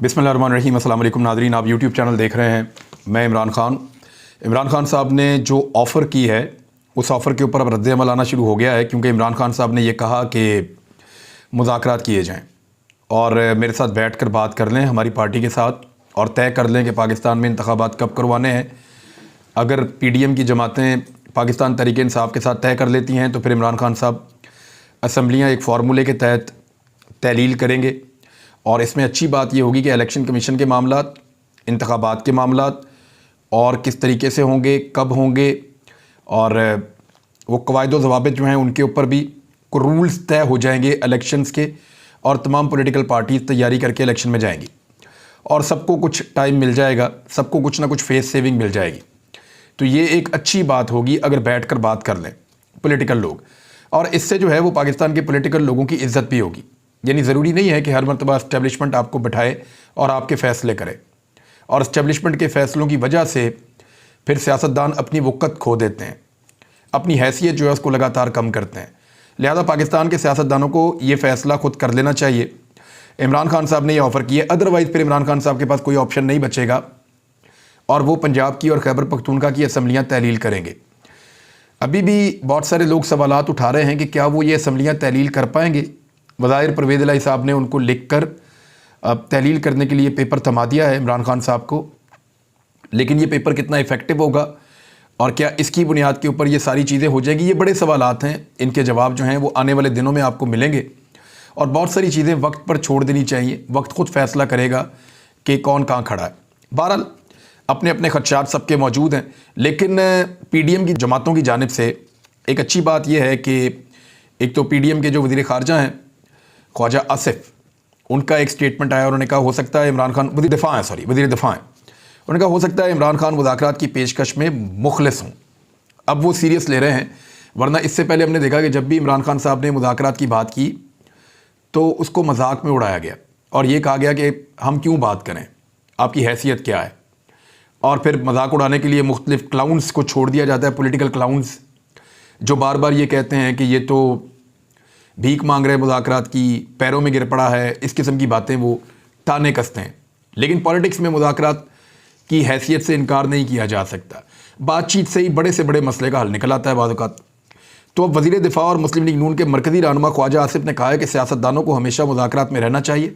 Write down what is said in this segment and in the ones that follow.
बिस्मिल्लाहिर्रहमानिर्रहीम। अस्सलाम वालेकुम नाज़रीन, आप यूट्यूब चैनल देख रहे हैं। मैं इमरान खान साहब ने जो ऑफ़र की है उस ऑफ़र के ऊपर अब रद्द अमल आना शुरू हो गया है, क्योंकि इमरान खान साहब ने ये कहा कि मुज़ाकरात किए जाएं और मेरे साथ बैठ कर बात कर लें हमारी पार्टी के साथ और तय कर लें कि पाकिस्तान में इंतखाबात कब करवाने हैं। अगर PDM की जमातें पाकिस्तान तहरीक-ए-इंसाफ के साथ तय कर लेती हैं तो फिर इमरान खान साहब असम्बलियाँ एक फार्मूले के तहत तहलील करेंगे और इसमें अच्छी बात ये होगी कि इलेक्शन कमीशन के मामलात, इंतखाबात के मामलात और किस तरीके से होंगे, कब होंगे और वो कवायद व ज़वाबित जो हैं उनके ऊपर भी रूल्स तय हो जाएंगे इलेक्शंस के, और तमाम पॉलिटिकल पार्टीज़ तैयारी करके इलेक्शन में जाएंगी और सबको कुछ टाइम मिल जाएगा, सबको कुछ ना कुछ फेस सेविंग मिल जाएगी। तो ये एक अच्छी बात होगी अगर बैठ कर बात कर लें पॉलिटिकल लोग, और इससे जो है वो पाकिस्तान के पॉलिटिकल लोगों की इज़्ज़त भी होगी। यानी ज़रूरी नहीं है कि हर मरतबा इस्टेब्लिशमेंट आपको बिठाए और आपके फ़ैसले करे, और इस्टेब्लिशमेंट के फ़ैसलों की वजह से फिर सियासतदान अपनी वक़्त खो देते हैं, अपनी हैसियत जो है उसको लगातार कम करते हैं। लिहाजा पाकिस्तान के सियासतदानों को ये फ़ैसला खुद कर लेना चाहिए। इमरान खान साहब ने ये ऑफ़र किया, अदरवाइज़ फिर इमरान खान साहब के पास कोई ऑप्शन नहीं बचेगा और वो पंजाब की और खैबर पख्तूनख्वा की असम्बलियाँ तहलील करेंगे। अभी भी बहुत सारे लोग सवालात उठा रहे हैं कि क्या वो ये असम्बलियाँ तहलील कर पाएंगे। वज़ाहिर परवेज़ इलाही साहब ने उनको लिख कर तहलील करने के लिए पेपर थमा दिया है इमरान खान साहब को, लेकिन ये पेपर कितना इफ़ेक्टिव होगा और क्या इसकी बुनियाद के ऊपर ये सारी चीज़ें हो जाएंगी, ये बड़े सवालात हैं। इनके जवाब जो हैं वो आने वाले दिनों में आपको मिलेंगे और बहुत सारी चीज़ें वक्त पर छोड़ देनी चाहिए। वक्त खुद फैसला करेगा कि कौन कहाँ खड़ा है। बहरहाल अपने अपने खदशात सबके मौजूद हैं, लेकिन PDM की जमातों की जानिब से एक अच्छी बात यह है कि एक तो PDM के जो वज़ीर ख़ारजा हैं ख्वाजा आसिफ, उनका एक स्टेटमेंट आया, उन्होंने कहा हो सकता है इमरान खान वज़ीर दिफ़ा हैं, उन्होंने कहा हो सकता है इमरान खान मुज़ाकरात की पेशकश में मुखलिस हों। अब वो सीरियस ले रहे हैं, वरना इससे पहले हमने देखा कि जब भी इमरान खान साहब ने मुज़ाकरात की बात की तो उसको मजाक में उड़ाया गया और ये कहा गया कि हम क्यों बात करें, आपकी हैसियत क्या है, और फिर मजाक उड़ाने के लिए मुख्तलिफ क्लाउन्स को छोड़ दिया जाता है, पॉलिटिकल क्लाउन्स जो बार बार ये कहते हैं कि ये तो भीख मांग रहे मुज़ाकरात की, पैरों में गिर पड़ा है, इस किस्म की बातें वो ताने कसते हैं। लेकिन पॉलिटिक्स में मुज़ाकरात की हैसियत से इनकार नहीं किया जा सकता, बातचीत से ही बड़े से बड़े मसले का हल निकल आता है बाज़ औक़ात। तो अब वज़ीर दिफ़ा और मुस्लिम लीग नून के मरकज़ी रहनुमा ख्वाजा आसिफ ने कहा है कि सियासतदानों को हमेशा मुज़ाकरात में रहना चाहिए,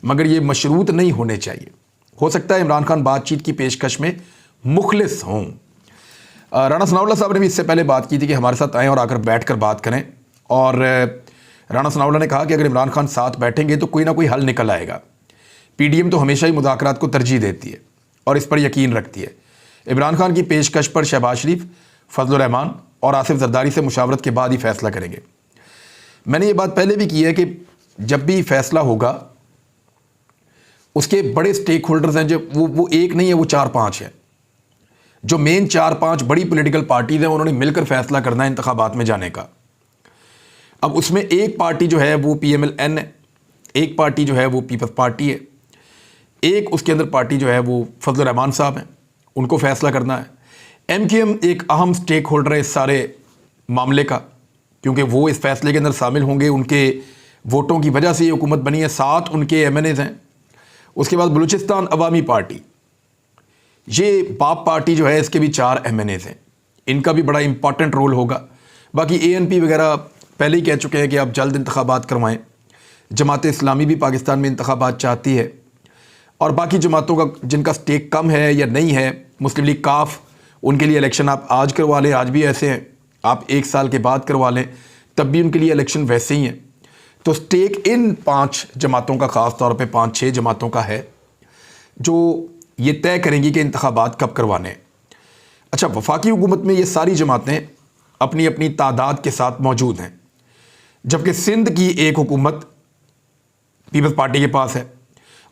मगर ये मशरूत नहीं होने चाहिए। हो सकता है इमरान खान बातचीत की पेशकश में मुखलिस हों। राना सनाउल्लाह साहब ने भी इससे पहले बात की थी कि हमारे साथ आएँ और आकर बैठ कर बात करें, और राना सनाउल्लाह ने कहा कि अगर इमरान खान साथ बैठेंगे तो कोई ना कोई हल निकल आएगा। PDM तो हमेशा ही मुज़ाकरात को तरजीह देती है और इस पर यकीन रखती है। इमरान खान की पेशकश पर शहबाज शरीफ, फजल रहमान और आसिफ जरदारी से मुशावरत के बाद ही फैसला करेंगे। मैंने ये बात पहले भी की है कि जब भी फैसला होगा उसके बड़े स्टेक होल्डर्स हैं, जो वो एक नहीं है, वो 4-5 है। जो मेन 4-5 बड़ी पॉलिटिकल पार्टीज़ हैं उन्होंने मिलकर फैसला करना है इंतखाबात में जाने का। अब उसमें एक पार्टी जो है वो PMLN है, एक पार्टी जो है वो पीपल्स पार्टी है, एक उसके अंदर पार्टी जो है वो फजल रहमान साहब हैं, उनको फैसला करना है। MKM एक अहम स्टेक होल्डर है इस सारे मामले का, क्योंकि वो इस फैसले के अंदर शामिल होंगे, उनके वोटों की वजह से ये हुकूमत बनी है, 7 उनके MNAs हैं। उसके बाद बलूचिस्तान अवामी पार्टी, ये बाप पार्टी जो है इसके भी 4 MNAs हैं, इनका भी बड़ा इंपॉर्टेंट रोल होगा। बाकी ANP वगैरह पहले ही कह चुके हैं कि आप जल्द इंतखाबात करवाएं। जमात इस्लामी भी पाकिस्तान में इंतखाबात चाहती है, और बाकी जमातों का जिनका स्टेक कम है या नहीं है, मुस्लिम लीग काफ, उनके लिए इलेक्शन आप आज करवा लें, आज भी ऐसे हैं, आप 1 साल के बाद करवा लें तब भी उनके लिए इलेक्शन वैसे ही हैं। तो स्टेक इन 5 जमातों का, ख़ास तौर पे 5-6 जमातों का है जो ये तय करेंगी कि इंतखाबात कब करवाने हैं। अच्छा, वफाकी हुकूमत में ये सारी जमातें अपनी अपनी तादाद के साथ मौजूद हैं, जबकि सिंध की एक हुकूमत पीपल्स पार्टी के पास है,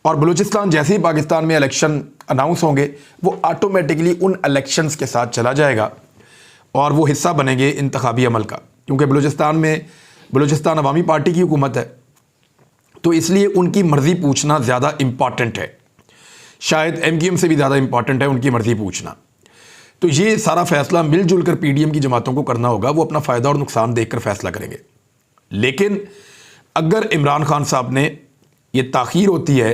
और बलूचिस्तान जैसे ही पाकिस्तान में इलेक्शन अनाउंस होंगे वो ऑटोमेटिकली उन इलेक्शंस के साथ चला जाएगा और वो हिस्सा बनेंगे इंतखाबी अमल का, क्योंकि बलूचिस्तान अवामी पार्टी की हुकूमत है, तो इसलिए उनकी मर्ज़ी पूछना ज़्यादा इम्पॉर्टेंट है, शायद MKM से भी ज़्यादा इम्पॉर्टेंट है उनकी मर्ज़ी पूछना। तो ये सारा फ़ैसला मिलजुल कर PDM की जमातों को करना होगा, वो अपना फ़ायदा और नुकसान देख कर फैसला करेंगे। लेकिन अगर इमरान खान साहब ने ये ताख़ीर होती है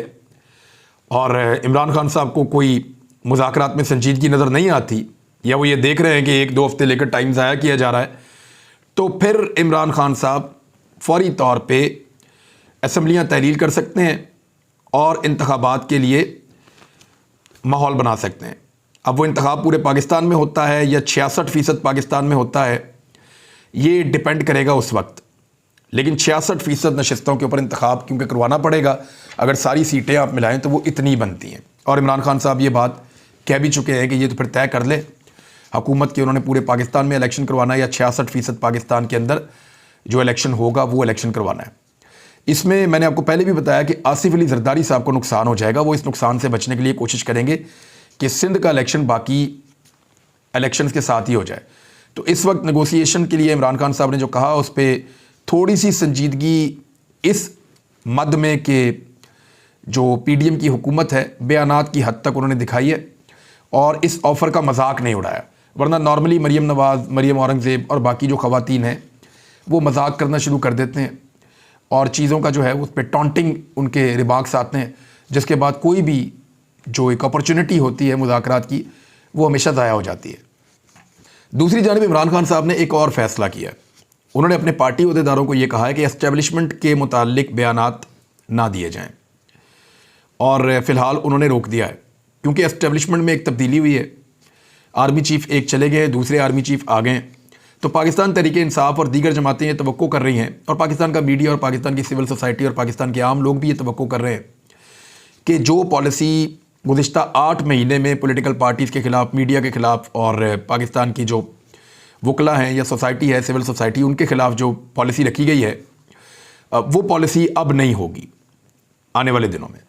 और इमरान खान साहब को कोई मुज़ाकरात में संजीदगी नज़र नहीं आती, या वो ये देख रहे हैं कि 1-2 हफ्ते लेकर टाइम ज़ाया किया जा रहा है, तो फिर इमरान खान साहब फौरी तौर पे असम्बलियाँ तहलील कर सकते हैं और इंतखाबात के लिए माहौल बना सकते हैं। अब वो इंतखाब पूरे पाकिस्तान में होता है या 66% पाकिस्तान में होता है, ये डिपेंड करेगा उस वक्त, लेकिन 66% नशिस्तों के ऊपर इंतखाब क्योंकि करवाना पड़ेगा। अगर सारी सीटें आप मिलाएं तो वो इतनी बनती हैं, और इमरान खान साहब ये बात कह भी चुके हैं कि ये तो फिर तय कर ले हुकूमत की, उन्होंने पूरे पाकिस्तान में इलेक्शन करवाना है या 66% पाकिस्तान के अंदर जो इलेक्शन होगा वो इलेक्शन करवाना है। इसमें मैंने आपको पहले भी बताया कि आसिफ अली जरदारी साहब को नुकसान हो जाएगा। वो इस नुकसान से बचने के लिए कोशिश करेंगे कि सिंध का इलेक्शन बाकी इलेक्शंस के साथ ही हो जाए। तो इस वक्त नेगोशिएशन के लिए इमरान खान साहब ने जो कहा उस पर थोड़ी सी संजीदगी इस मद में कि जो PDM की हुकूमत है बयानात की हद तक उन्होंने दिखाई है और इस ऑफ़र का मजाक नहीं उड़ाया। वरना नॉर्मली मरीम नवाज़, मरीम औरंगज़ेब और बाकी जो ख़वातीन हैं वो मजाक करना शुरू कर देते हैं और चीज़ों का जो है उस पर टॉन्टिंग उनके रिमार्क्स आते हैं, जिसके बाद कोई भी जो एक अपॉर्चुनिटी होती है मुज़ाकरात की वो हमेशा ज़ाया हो जाती है। दूसरी जानिब इमरान खान साहब ने एक और फ़ैसला किया। उन्होंने अपने पार्टी अहदेदारों को ये कहा है कि एस्टेब्लिशमेंट के मुताल्लिक बयानात ना दिए जाएं, और फ़िलहाल उन्होंने रोक दिया है क्योंकि एस्टेब्लिशमेंट में एक तब्दीली हुई है। आर्मी चीफ़ एक चले गए, दूसरे आर्मी चीफ़ आ गए, तो पाकिस्तान तहरीक इंसाफ और दीगर जमातें ये तवक्को कर रही हैं, और पाकिस्तान का मीडिया और पाकिस्तान की सिविल सोसाइटी और पाकिस्तान के आम लोग भी ये तवक्को कर रहे हैं कि जो पॉलिसी गुज़िश्ता 8 महीने में पॉलिटिकल पार्टीज़ के ख़िलाफ़, मीडिया के ख़िलाफ़ और पाकिस्तान की जो वकला हैं या सोसाइटी है, सिविल सोसाइटी, उनके ख़िलाफ़ जो पॉलिसी रखी गई है वो पॉलिसी अब नहीं होगी आने वाले दिनों में।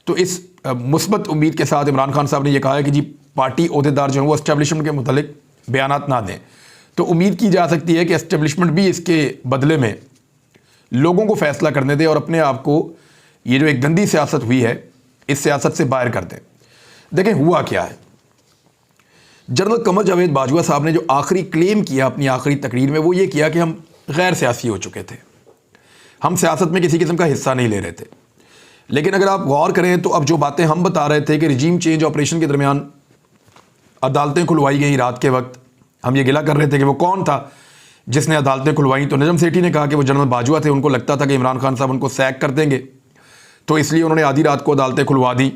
तो इस मुस्बत उम्मीद के साथ इमरान खान साहब ने यह कहा है कि जी पार्टी अहदेदार जो हैं वो एस्टेब्लिशमेंट के मुतालिक बयानात ना दें। तो उम्मीद की जा सकती है कि एस्टेब्लिशमेंट भी इसके बदले में लोगों को फ़ैसला करने दे और अपने आप को ये जो एक गंदी सियासत हुई है इस सियासत से बाहर कर दें। देखें हुआ क्या है। जनरल कमर जावेद बाजवा साहब ने जो आखिरी क्लेम किया अपनी आखिरी तकरीर में वो ये किया कि हम गैर सियासी हो चुके थे, हम सियासत में किसी किस्म का हिस्सा नहीं ले रहे थे। लेकिन अगर आप गौर करें तो अब जो बातें हम बता रहे थे कि रिजीम चेंज ऑपरेशन के दरमियान अदालतें खुलवाई गई रात के वक्त, हम ये गिला कर रहे थे कि वो कौन था जिसने अदालतें खुलवाई। तो नजम सेठी ने कहा कि वो जनरल बाजवा थे, उनको लगता था कि इमरान खान साहब उनको सैक कर देंगे, तो इसलिए उन्होंने आधी रात को अदालतें खुलवा दी।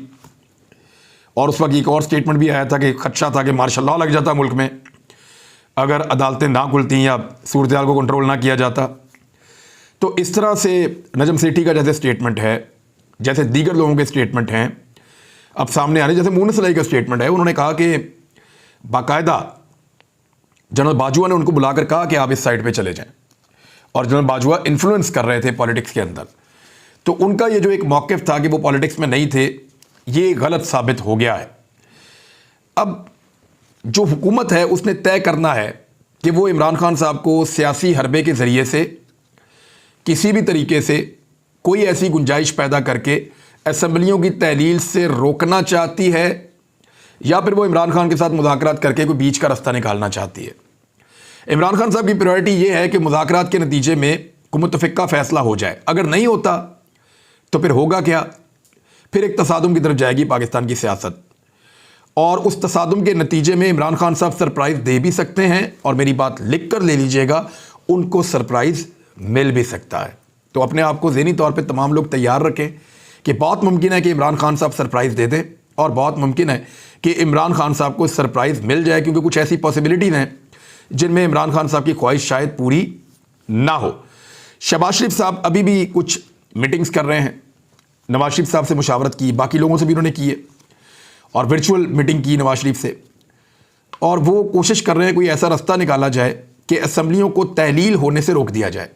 और उस वक्त एक और स्टेटमेंट भी आया था कि खदशा था कि मार्शल लॉ लग जाता मुल्क में अगर अदालतें ना खुलती या सूरत हाल को कंट्रोल ना किया जाता। तो इस तरह से नजम सेठी का जैसे स्टेटमेंट है, जैसे दीगर लोगों के स्टेटमेंट हैं अब सामने आ रहे, जैसे मून सलाई का स्टेटमेंट है, उन्होंने कहा कि बाकायदा जनरल बाजवा ने उनको बुलाकर कहा कि आप इस साइड पे चले जाएं, और जनरल बाजवा इन्फ्लुएंस कर रहे थे पॉलिटिक्स के अंदर। तो उनका ये जो एक मौक़िफ़ था कि वो पॉलिटिक्स में नहीं थे, ये गलत साबित हो गया है। अब जो हुकूमत है उसने तय करना है कि वो इमरान खान साहब को सियासी हरबे के ज़रिए से किसी भी तरीके से कोई ऐसी गुंजाइश पैदा करके असम्बलियों की तहलील से रोकना चाहती है, या फिर वो इमरान खान के साथ मुज़ाकरात करके कोई बीच का रास्ता निकालना चाहती है। इमरान खान साहब की प्रायोरिटी ये है कि मुज़ाकरात के नतीजे में कोई मुत्तफ़िक़ा फ़ैसला हो जाए। अगर नहीं होता तो फिर होगा क्या, फिर एक तसादुम की तरफ जाएगी पाकिस्तान की सियासत, और उस तसादुम के नतीजे में इमरान खान साहब सरप्राइज़ दे भी सकते हैं, और मेरी बात लिख कर ले लीजिएगा, उनको सरप्राइज़ मिल भी सकता है। तो अपने आप को ज़हनी तौर पे तमाम लोग तैयार रखें कि बहुत मुमकिन है कि इमरान खान साहब सरप्राइज़ दे दें, और बहुत मुमकिन है कि इमरान खान साहब को सरप्राइज़ मिल जाए, क्योंकि कुछ ऐसी पॉसिबिलिटीज़ हैं जिनमें इमरान खान साहब की ख्वाहिश शायद पूरी ना हो। शहबाज शरीफ साहब अभी भी कुछ मीटिंग्स कर रहे हैं, नवाज शरीफ साहब से मुशावरत की, बाकी लोगों से भी उन्होंने की है, और वर्चुअल मीटिंग की नवाज शरीफ से, और वो कोशिश कर रहे हैं कोई ऐसा रास्ता निकाला जाए कि असम्बलियों को तहलील होने से रोक दिया जाए।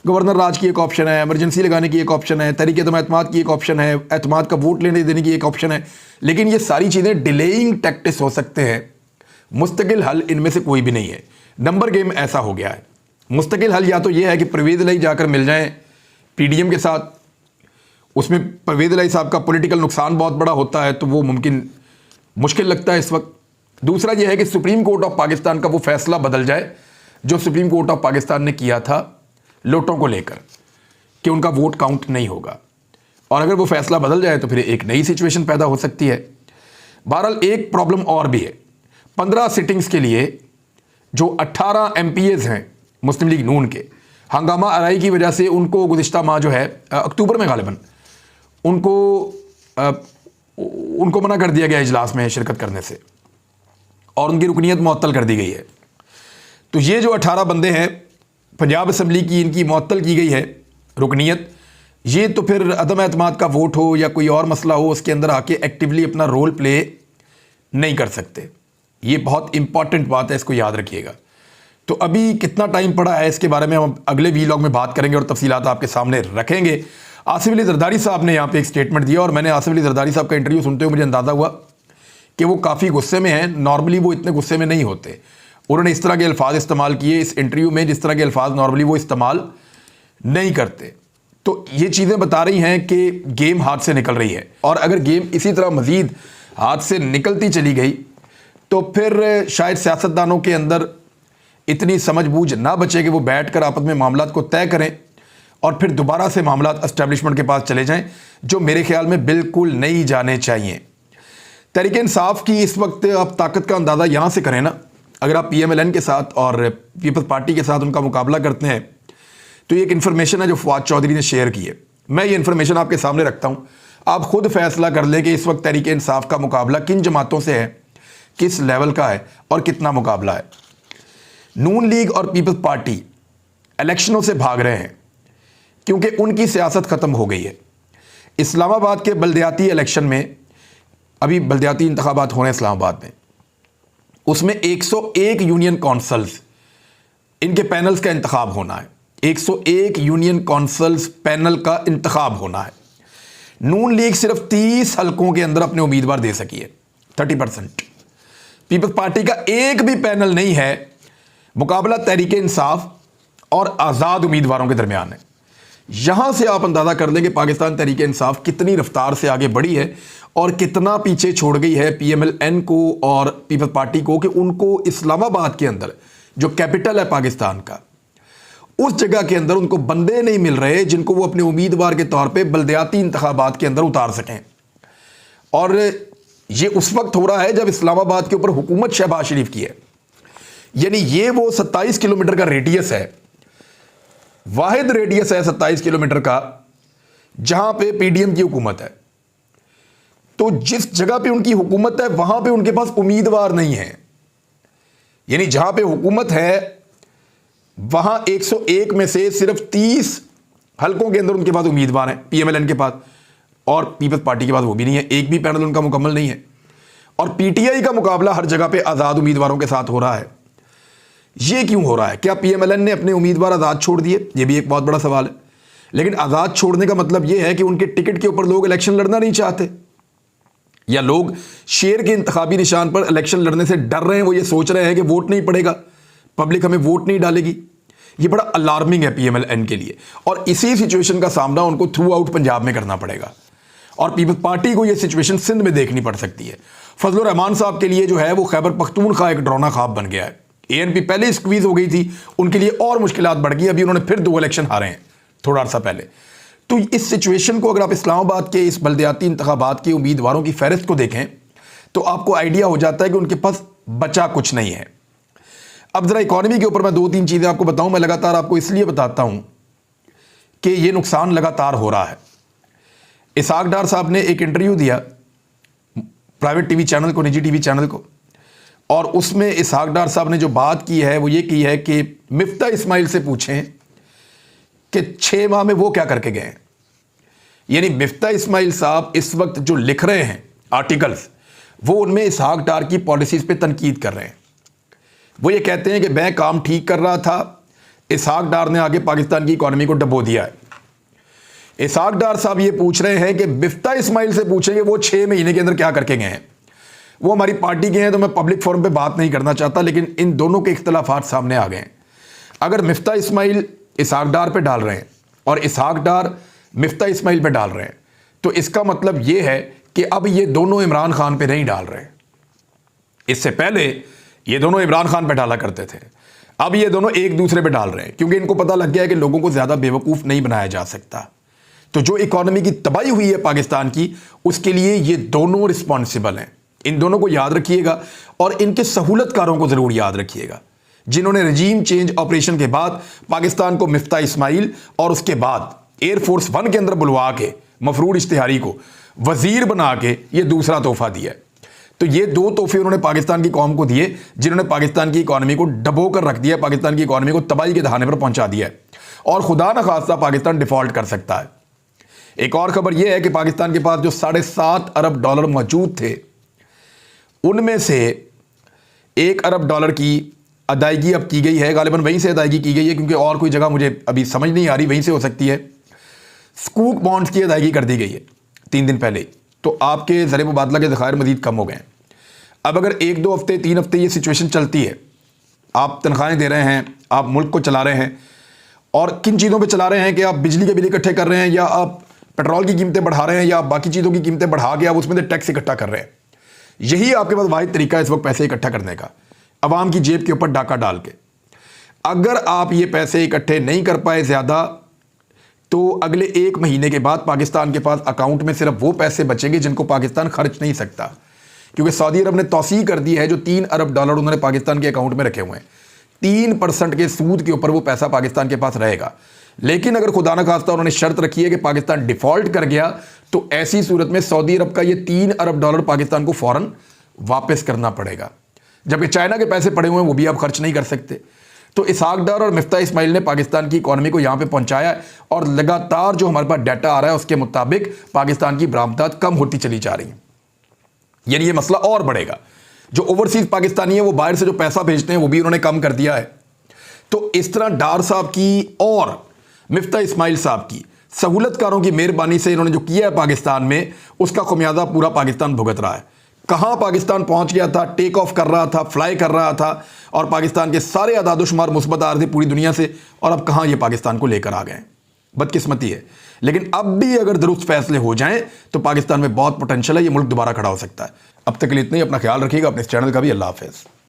गवर्नर राज की एक ऑप्शन है, इमरजेंसी लगाने की एक ऑप्शन है, तहरीक एतमाद की एक ऑप्शन है, एतमाद का वोट लेने देने की एक ऑप्शन है, लेकिन ये सारी चीज़ें डिलेइंग टैक्टिक्स हो सकते हैं, मुस्तकिल हल इनमें से कोई भी नहीं है। नंबर गेम ऐसा हो गया है। मुस्तकिल हल या तो ये है कि परवेज़ इलाही जाकर मिल जाएं PDM के साथ, उसमें परवेज़ इलाही साहब का पॉलिटिकल नुकसान बहुत बड़ा होता है, तो वो मुश्किल लगता है इस वक्त। दूसरा ये है कि सुप्रीम कोर्ट ऑफ पाकिस्तान का वो फैसला बदल जाए जो सुप्रीम कोर्ट ऑफ पाकिस्तान ने किया था लोटों को लेकर, कि उनका वोट काउंट नहीं होगा। اور اگر وہ فیصلہ بدل جائے تو پھر ایک نئی سچویشن پیدا ہو سکتی ہے۔ بہرحال ایک پرابلم اور بھی ہے، 15 سٹنگز کے لیے جو 18 ایم پی ایز ہیں مسلم لیگ نون کے، ہنگامہ آرائی کی وجہ سے ان کو گزشتہ ماہ جو ہے اکتوبر میں غالباً ان کو منع کر دیا گیا اجلاس میں شرکت کرنے سے، اور ان کی رکنیت معطل کر دی گئی ہے۔ تو یہ جو 18 بندے ہیں پنجاب اسمبلی کی، ان کی معطل کی گئی ہے رکنیت، یہ تو پھر عدم اعتماد کا ووٹ ہو یا کوئی اور مسئلہ ہو، اس کے اندر آ کے ایکٹیولی اپنا رول پلے نہیں کر سکتے۔ یہ بہت امپورٹنٹ بات ہے، اس کو یاد رکھیے گا۔ تو ابھی کتنا ٹائم پڑا ہے اس کے بارے میں ہم اگلے ویلاگ میں بات کریں گے اور تفصیلات آپ کے سامنے رکھیں گے۔ آصف علی زرداری صاحب نے یہاں پہ ایک سٹیٹمنٹ دیا، اور میں نے آصف علی زرداری صاحب کا انٹرویو سنتے ہوئے مجھے اندازہ ہوا کہ وہ کافی غصے میں ہیں۔ نارملی وہ اتنے غصے میں نہیں ہوتے، انہوں نے اس طرح کے الفاظ استعمال کیے اس انٹرویو میں جس طرح کے الفاظ نارملی وہ استعمال نہیں کرتے۔ تو یہ چیزیں بتا رہی ہیں کہ گیم ہاتھ سے نکل رہی ہے، اور اگر گیم اسی طرح مزید ہاتھ سے نکلتی چلی گئی تو پھر شاید سیاستدانوں کے اندر اتنی سمجھ بوجھ نہ بچے کہ وہ بیٹھ کر آپس میں معاملات کو طے کریں اور پھر دوبارہ سے معاملات اسٹیبلشمنٹ کے پاس چلے جائیں، جو میرے خیال میں بالکل نہیں جانے چاہیے۔ تحریک انصاف کی اس وقت آپ طاقت کا اندازہ یہاں سے کریں نا، اگر آپ پی ایم ایل این کے ساتھ اور پیپلز پارٹی کے ساتھ ان کا مقابلہ کرتے ہیں تو یہ ایک انفارمیشن ہے جو فواد چودھری نے شیئر کی ہے۔ میں یہ انفارمیشن آپ کے سامنے رکھتا ہوں، آپ خود فیصلہ کر لیں کہ اس وقت تحریک انصاف کا مقابلہ کن جماعتوں سے ہے، کس لیول کا ہے اور کتنا مقابلہ ہے۔ نون لیگ اور پیپلز پارٹی الیکشنوں سے بھاگ رہے ہیں کیونکہ ان کی سیاست ختم ہو گئی ہے۔ اسلام آباد کے بلدیاتی الیکشن میں، ابھی بلدیاتی انتخابات ہو رہے ہیں اسلام آباد میں، اس میں 101 یونین کونسلز ان کے پینلز کا انتخاب ہونا ہے۔ 101 یونین کونسلز پینل کا انتخاب ہونا ہے۔ نون لیگ صرف 30 حلقوں کے اندر اپنے امیدوار دے سکی ہے، 30%۔ پیپلز پارٹی کا ایک بھی پینل نہیں ہے، مقابلہ تحریک انصاف اور آزاد امیدواروں کے درمیان ہے۔ یہاں سے آپ اندازہ کر لیں کہ پاکستان تحریک انصاف کتنی رفتار سے آگے بڑھی ہے اور کتنا پیچھے چھوڑ گئی ہے پی ایم ایل این کو اور پیپلز پارٹی کو، کہ ان کو اسلام آباد کے اندر جو کیپٹل ہے پاکستان کا، اس جگہ کے اندر ان کو بندے نہیں مل رہے جن کو وہ اپنے امیدوار کے طور پہ بلدیاتی انتخابات کے اندر اتار سکیں۔ اور یہ اس وقت ہو رہا ہے جب اسلام آباد کے اوپر حکومت شہباز شریف کی ہے، یعنی یہ وہ 27 کلومیٹر کا ریڈیس ہے، واحد ریڈیس ہے 27 کلومیٹر کا جہاں پہ پی ڈی ایم کی حکومت ہے۔ تو جس جگہ پہ ان کی حکومت ہے وہاں پہ ان کے پاس امیدوار نہیں ہے، یعنی جہاں پہ حکومت ہے وہاں 101 میں سے صرف 30 حلقوں کے اندر ان کے پاس امیدوار ہیں، پی ایم ایل این کے پاس، اور پیپلز پارٹی کے پاس وہ بھی نہیں ہے، ایک بھی پینل ان کا مکمل نہیں ہے۔ اور پی ٹی آئی کا مقابلہ ہر جگہ پہ آزاد امیدواروں کے ساتھ ہو رہا ہے۔ یہ کیوں ہو رہا ہے؟ کیا پی ایم ایل این نے اپنے امیدوار آزاد چھوڑ دیے؟ یہ بھی ایک بہت بڑا سوال ہے۔ لیکن آزاد چھوڑنے کا مطلب یہ ہے کہ ان کے ٹکٹ کے اوپر لوگ الیکشن لڑنا نہیں چاہتے، یا لوگ شیر کے انتخابی نشان پر الیکشن لڑنے سے ڈر رہے ہیں، وہ یہ سوچ رہے ہیں کہ ووٹ نہیں پڑے گا، پبلک ہمیں ووٹ نہیں ڈالے گی۔ یہ بڑا الارمنگ ہے پی ایم ایل این کے لیے، اور اسی سچویشن کا سامنا ان کو تھرو آؤٹ پنجاب میں کرنا پڑے گا، اور پیپلز پارٹی کو یہ سچویشن سندھ میں دیکھنی پڑ سکتی ہے۔ فضل الرحمان صاحب کے لیے جو ہے وہ خیبر پختونخوا ایک ڈرونا خواب بن گیا ہے۔ اے این پی پہلے اسکویز ہو گئی تھی، ان کے لیے اور مشکلات بڑھ گئی، ابھی انہوں نے پھر 2 الیکشن ہارے ہیں تھوڑا عرصہ پہلے۔ تو اس سچویشن کو اگر آپ اسلام آباد کے اس بلدیاتی انتخابات کے امیدواروں کی فہرست کو دیکھیں تو آپ کو آئیڈیا ہو جاتا ہے کہ ان کے پاس بچا کچھ نہیں ہے۔ اب ذرا اکانومی کے اوپر میں 2-3 چیزیں آپ کو بتاؤں۔ میں لگاتار آپ کو اس لیے بتاتا ہوں کہ یہ نقصان لگاتار ہو رہا ہے۔ اسحاق ڈار صاحب نے ایک انٹرویو دیا پرائیویٹ ٹی وی چینل کو، نجی ٹی وی چینل کو، اور اس میں اسحاق ڈار صاحب نے جو بات کی ہے وہ یہ کی ہے کہ مفتاح اسماعیل سے پوچھیں کہ 6 ماہ میں وہ کیا کر کے گئے ہیں۔ یعنی مفتاح اسماعیل صاحب اس وقت جو لکھ رہے ہیں آرٹیکلز، وہ ان میں اسحاق ڈار کی پالیسیز پہ تنقید کر رہے ہیں۔ وہ یہ کہتے ہیں کہ میں کام ٹھیک کر رہا تھا، اسحاق ڈار نے آگے پاکستان کی اکانومی کو ڈبو دیا ہے۔ اسحاق ڈار صاحب یہ پوچھ رہے ہیں کہ مفتاح اسماعیل سے پوچھیں کہ وہ 6 مہینے کے اندر کیا کر کے گئے ہیں۔ وہ ہماری پارٹی کے ہیں تو میں پبلک فورم پہ بات نہیں کرنا چاہتا، لیکن ان دونوں کے اختلافات سامنے آ گئے ہیں۔ اگر مفتاح اسماعیل اسحاق ڈار پہ ڈال رہے ہیں اور اسحاق ڈار مفتاح اسماعیل پہ ڈال رہے ہیں تو اس کا مطلب یہ ہے کہ اب یہ دونوں عمران خان پہ نہیں ڈال رہے ہیں۔ اس سے پہلے یہ دونوں عمران خان پہ ڈالا کرتے تھے، اب یہ دونوں ایک دوسرے پہ ڈال رہے ہیں، کیونکہ ان کو پتہ لگ گیا ہے کہ لوگوں کو زیادہ بیوقوف نہیں بنایا جا سکتا۔ تو جو اکانومی کی تباہی ہوئی ہے پاکستان کی، اس کے لیے یہ دونوں رسپانسبل ہیں. ان دونوں کو یاد رکھیے گا اور ان کے سہولت کاروں کو ضرور یاد رکھیے گا، جنہوں نے رجیم چینج آپریشن کے بعد پاکستان کو مفتاح اسماعیل اور اس کے بعد ایئر فورس 1 کے اندر بلوا کے مفرور اشتہاری کو وزیر بنا کے یہ دوسرا تحفہ دیا ہے. تو یہ 2 تحفے انہوں نے پاکستان کی قوم کو دیے، جنہوں نے پاکستان کی اکانومی کو ڈبو کر رکھ دیا، پاکستان کی اکانومی کو تباہی کے دہانے پر پہنچا دیا ہے، اور خدا نخواستہ پاکستان ڈیفالٹ کر سکتا ہے. ایک اور خبر یہ ہے کہ پاکستان کے پاس جو $7.5 ارب موجود تھے، ان میں سے $1 ارب کی ادائیگی اب کی گئی ہے. غالباً وہیں سے ادائیگی کی گئی ہے، کیونکہ اور کوئی جگہ مجھے ابھی سمجھ نہیں آ رہی، وہیں سے ہو سکتی ہے. سکوک بانڈز کی ادائیگی کر دی گئی ہے 3 دن پہلے. تو آپ کے زر مبادلہ کے ذخائر مزید کم ہو گئے ہیں. اب اگر 1-2 ہفتے 3 ہفتے یہ سچویشن چلتی ہے، آپ تنخواہیں دے رہے ہیں، آپ ملک کو چلا رہے ہیں، اور کن چیزوں پہ چلا رہے ہیں کہ آپ بجلی کے بل اکٹھے کر رہے ہیں، یا آپ پیٹرول کی قیمتیں بڑھا رہے ہیں، یا آپ باقی چیزوں کی قیمتیں بڑھا کے آپ اس میں سے ٹیکس اکٹھا کر رہے ہیں. یہی آپ کے پاس واحد طریقہ ہے اس وقت پیسے اکٹھا کرنے کا، عوام کی جیب کے اوپر ڈاکہ ڈال کے. اگر آپ یہ پیسے اکٹھے نہیں کر پائے زیادہ، تو اگلے 1 مہینے کے بعد پاکستان کے پاس اکاؤنٹ میں صرف وہ پیسے بچیں گے جن کو پاکستان خرچ نہیں سکتا، کیونکہ سعودی عرب نے توسیع کر دی ہے جو $3 ارب انہوں نے پاکستان کے اکاؤنٹ میں رکھے ہوئے ہیں. 3% کے سود کے اوپر وہ پیسہ پاکستان کے پاس رہے گا. لیکن اگر خدا نخواستہ انہوں نے شرط رکھی ہے کہ پاکستان ڈیفالٹ کر گیا، تو ایسی صورت میں سعودی عرب کا یہ $3 ارب پاکستان کو فوراً واپس کرنا پڑے گا. جبکہ چائنا کے پیسے پڑے ہوئے ہیں، وہ بھی آپ خرچ نہیں کر سکتے. تو اسحاق ڈار اور مفتاح اسماعیل نے پاکستان کی اکانومی کو یہاں پہ پہنچایا ہے، اور لگاتار جو ہمارے پاس ڈیٹا آ رہا ہے اس کے مطابق پاکستان کی برآمدات کم ہوتی چلی جا رہی ہیں. یعنی یہ مسئلہ اور بڑھے گا. جو اوورسیز پاکستانی ہیں وہ باہر سے جو پیسہ بھیجتے ہیں وہ بھی انہوں نے کم کر دیا ہے. تو اس طرح ڈار صاحب کی اور مفتاح اسماعیل صاحب کی سہولت کاروں کی مہربانی سے انہوں نے جو کیا ہے پاکستان میں، اس کا خمیازہ پورا پاکستان بھگت رہا ہے. کہاں پاکستان پہنچ گیا تھا، ٹیک آف کر رہا تھا، فلائی کر رہا تھا، اور پاکستان کے سارے اعداد و شمار مثبت آ رہے تھے پوری دنیا سے، اور اب کہاں یہ پاکستان کو لے کر آ گئے ہیں. بدقسمتی ہے. لیکن اب بھی اگر درست فیصلے ہو جائیں تو پاکستان میں بہت پوٹینشل ہے، یہ ملک دوبارہ کھڑا ہو سکتا ہے. اب تک کے لیے اتنا ہی. اپنا خیال رکھیے گا، اپنے اس چینل کا بھی. اللہ حافظ.